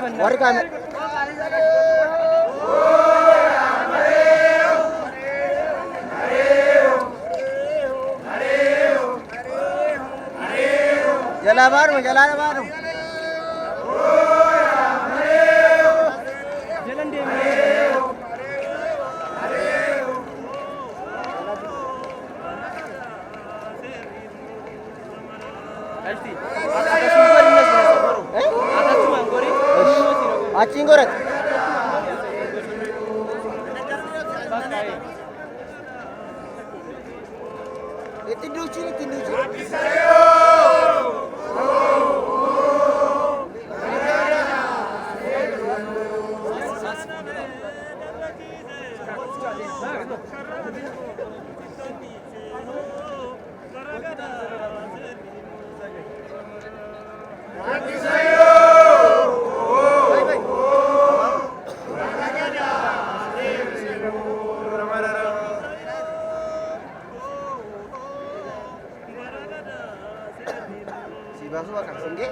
Warga Jala baru. Jalan dia. Acing goreng. Tindu cini. Si Basu akan singgi.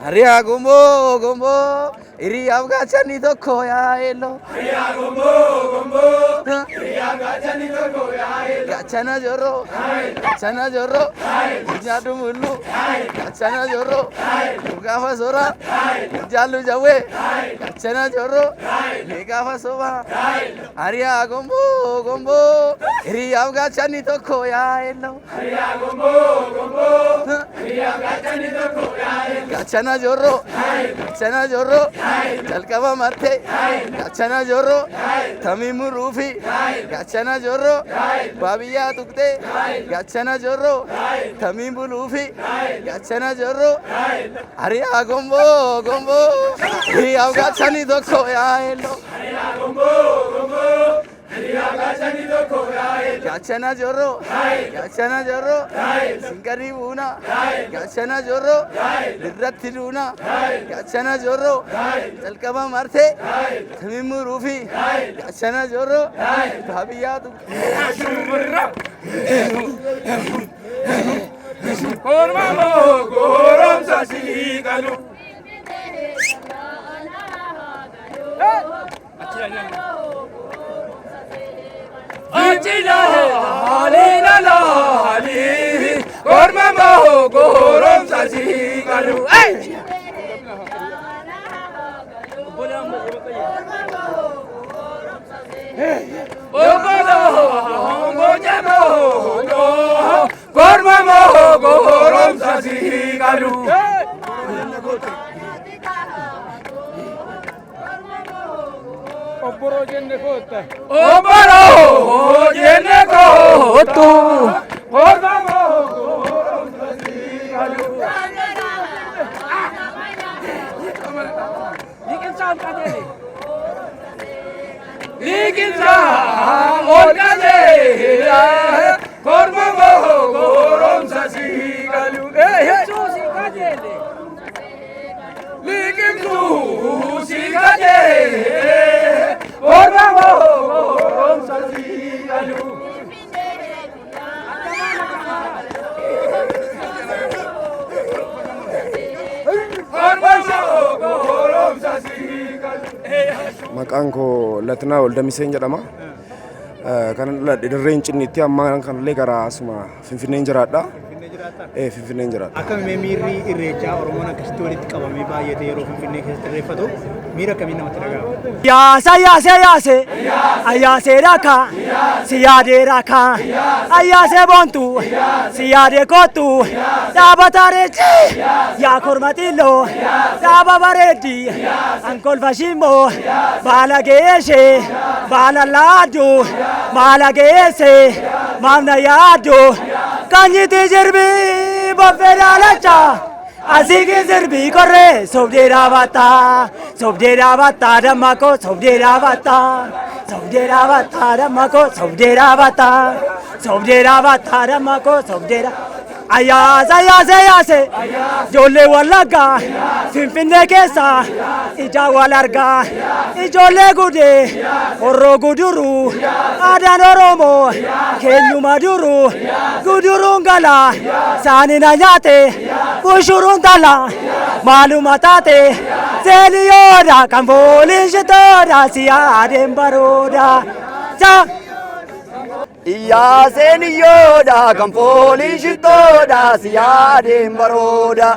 Arya gombo iri avga chani to khoya elo Arya gombo iri avga chani to khoya elo gachana joro jadu mulu gachana joro gafa sora jalu jawe gachana joro gafa soba Arya gombo iri avga chani to khoya elo Arya gombo iri avga chani to khoya elo gachana joro jalkaba marte gachana joro tamimu rufi gachana joro babiya tukte gachana joro tamimu rufi gachana joro Arya gombo hi avga chani to khoya elo Arya gombo hi avga chani to khoya elo gachana joro singari buna gachana joro dirratti duna gachana joro jalkaba marte tamimu rufi gachana joro babiya tukte Korma gorom sasi galu Achila halina lali Korma gorom sasi galu Korma gorom sasi galu Oboro jenne kotu Korma gorom sasi galu Likin sa olga de Korma gorom sasi galu Susi kajele Likin susi kajele Korma gorom sasi galu Korma gorom sasi galu Maqaan koo Latinaa Waldamiseen jedhama. Kan dirreen cinniitti amma kanallee gara asuma Finfinneen jiraadha. Finfinneen jiraadha. Akkamiin miirri irreechaa Oromoon akkasitti walitti qabamee baay'atee yeroo Finfinnee keessatti irreeffatu miira akkamiin namatti dhaga'ama? Ayyaasee raka siyaadee raka ayyaasee boontu siyaadee kootu dhaabata reechi yaa korma xiilloo dhaaba bareeddi ankolfa shimmoo baala geeshee baala laaddu maala geessee maamna yaaddu kanyiti jirbi boffeedha lacha asiki zirbi korre sobdeedha batta dammako sobdeedha batta sobdera bata ramako sobdera bata ramako sobdera ayase jolle walaga finfinne kesa ija walarga ijolle gude orro guduru adan oromo kenyu maduru gudurun gala sanina nyate ushurun dala malumatate zeliyoda kambolin shitoda siyadem baroda cha Iyyaaseen iyyoodha kan fooliin shittoodha siyaadeen barooda.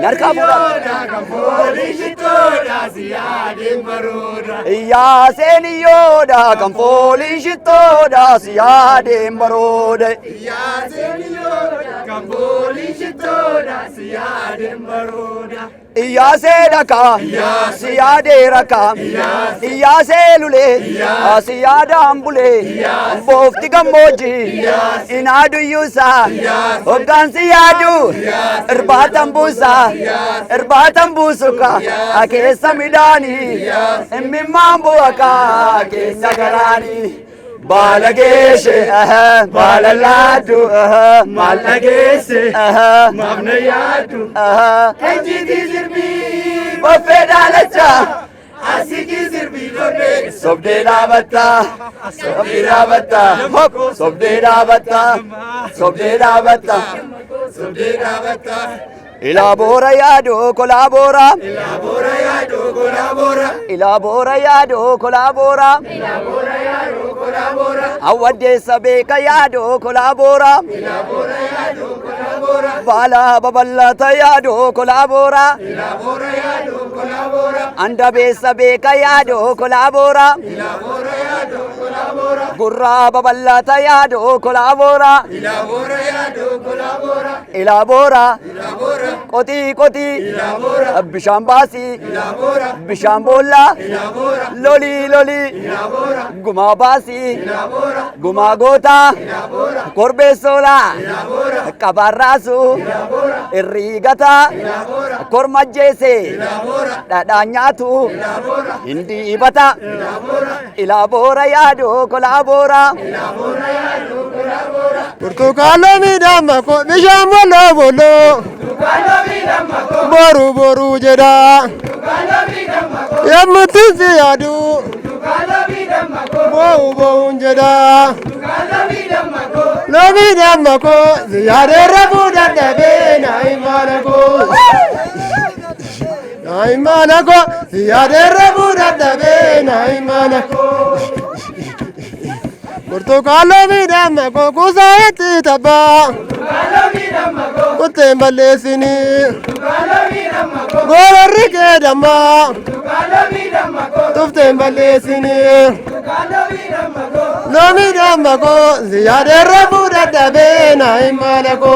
Narkaa fuudha. Kan fooliin shittoodha siyaadeen barooda. Iyyaaseen iyyoodha kan fooliin shittoodha siyaadeen barooda. Iyyaaseen iyyoodha kan fooliin shittoodha siyaadeen barooda. Iyyaasee dhakaa siyaadee rakaa iyyaasee lulee siyaadaan bulee boofti gammoojjii inaadu iyyuusaa hoggaansi yaadu irbaatan buusuka keessa midhaanii immimmaan bu'akaa keessa garaanii. Balageeshe balalaadu malageesse mafna yaadu ejjiti sirbii boffee daalacha asiki sirbii lolbe sobdee dhaabata Elabora yado colabora Awade sabeka yado colabora Bala baballata yado colabora Andabe sabeka yado colabora Gurra baballata yado colabora Elabora Koti bishaan baasii bishaan boollaa loli gumaa baasii gumaa gootaa korbeessoolaa qabaarraasuu irriigataa korma jeesee dhadhaan nyaatu hindi ibata ilaaboora yaadoo kolaaboora Burtukaana miidhama ko bishaan boloo boru jedha yemmuu si yaadu bo'uun jedha lomiidhama ko si yaadeerra fuudhan dhabee naa'immaana ko si yaadeerra fuudhan dhabee naa'immaana ko. Burtukaana miidhama ko kuusaa itti taphaa kuteen balleessinii gororri kee dammaa tufteen balleessinii lomiidhama ko si yaadeerra fuudhan dhabee naa'immaana ko.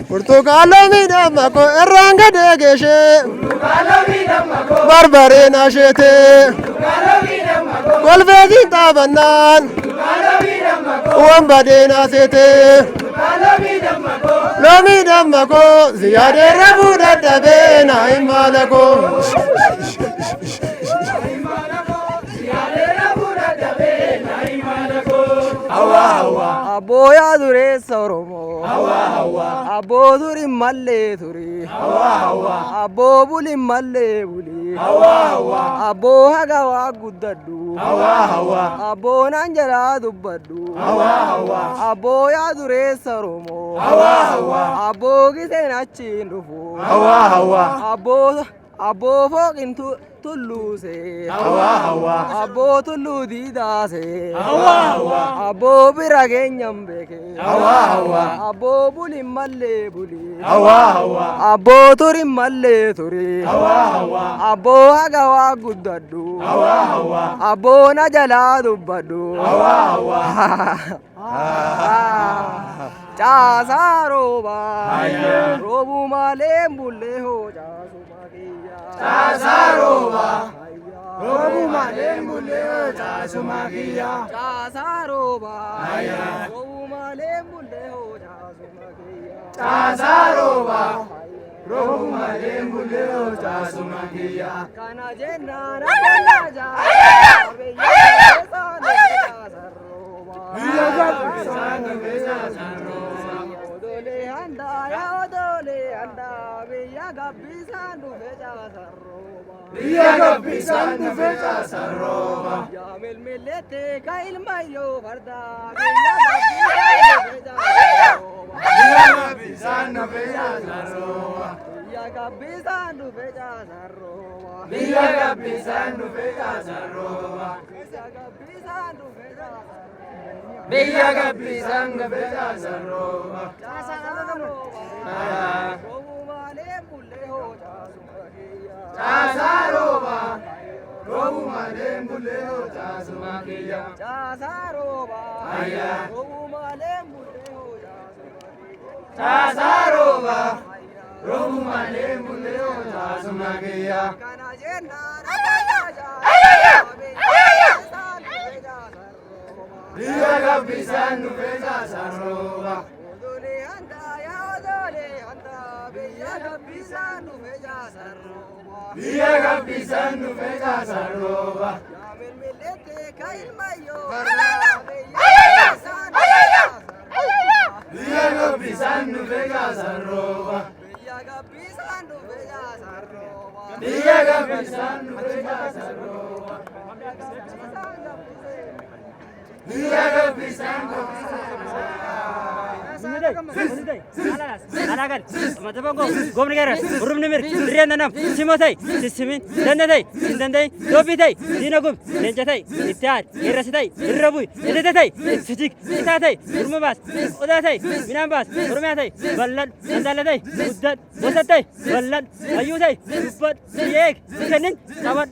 Burtukaana miidhama ko irraan gadee geeshee barbareen asheetee kolfeetiin taphannaan wambadeen aseetee lomiidhama ko si yaadeerra fuudhan dhabee naa'immaana ko. Abboya dureessa Oromoo abboo turi mallee turi abboo buli mallee buli abboo haga waa guddadhu abboo nan jalaa dubbadhu abboo yaa dureessa Oromoo abboo giseen achiin dhufu abboo fooqin tulluuse abboo tulluu diidaase abboo bira keenyan beeke abboo bulin mallee buli abboo turin mallee turi abboo haga waa guddadhu abboo na jalaa dubbadhu caasaa rooba roobuu malee bullee hoo caasuma kiyya caasaa rooba roobuu malee bullee hoo caasuma kiyya caasaa rooba roobuu malee bullee hoo caasuma kiyya caasaa rooba Robu malen bulle o tasuma kiya. Kana jenna na kana ja. Biyya Sanu besa sarova. odole anda ya odole anda biyya gabbisandu beja sarroba. Biya gabbi sanu besa sarova. Ya milmilete ka ilmayo farda biyya gabbisandu beja sarroba. Biya gabbi sanu besa sarova. Biyya gabbisandu beja sarroba. Biya gabbi sanu besa sarova. Biyya gabbisandu beja sarroba. Biya gabbi sanu besa sarova. Tasarova. Robu malen bulle o tasuma kiya. Aya. Tasarova. Robu malen bulle o tasuma kiya. Biya gabbi sanu besa sarova. Biya gabbi sanu besa sarova. Biya gabbi sanu besa sarova. Biya gabbi sanu besa sarova. Biya gabbi sanu besa Alagar, matabango, gomnigara, urumnimir, riyananam, simotay, sisimin, dandetay, indandey, dobitay, dinagum, nenjatay, ittihad, irrasitay, irrabui, edetetay, sijik, itatay, urmabas, odatay, minambas, urmiyatay, ballan, andalatay, uddat, bosatay, ballan, ayutay, dubbat, yek, kenin, tabat,